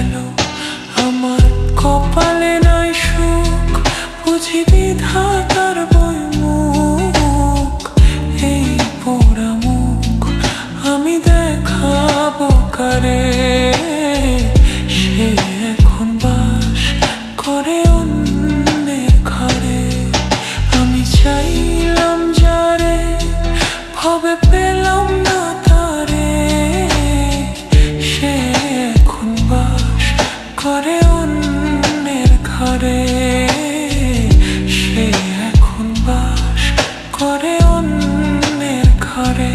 গেল। আমার কপালে নাই সুখ, বুঝি বিধাতার বইমুখ। এই পোড়া মুখ আমি দেখাবো কারে? সে এখন বাস করে অন্যের ঘরে। আমি চাইলাম যারে, ভাবে পেলাম না তারে। সে এখন বাস করে অন্যের ঘরে। সে এখন বাস করে অন্যের ঘরে।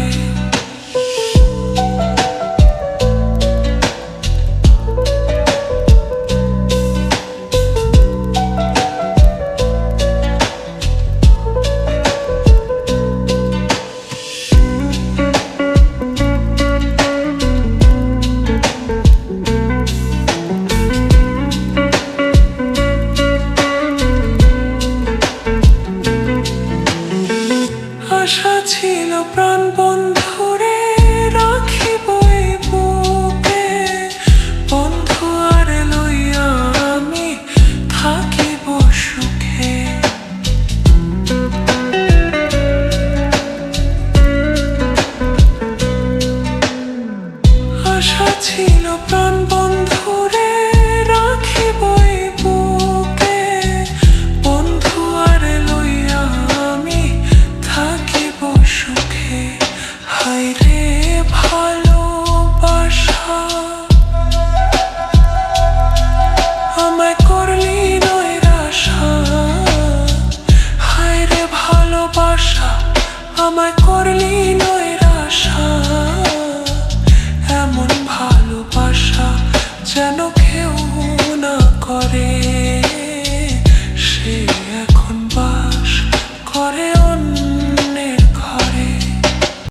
আশা ছিল প্রাণ বন্ধুরে রাখিব এই বুকে। বন্ধু আরে লইয়া আমি থাকিব সুখে। আশা ছিল প্রাণ বন্ধুরে রাখিব এই বুকে। বন্ধু আরে লইয়া আমি থাকিব সুখে। হায়রে ভালোবাসা, আমায় করলি নৈরাশা। হায়রে ভালোবাসা, আমায় করলি নৈরাশা। এমন ভালোবাসা যেন কেউ না করে।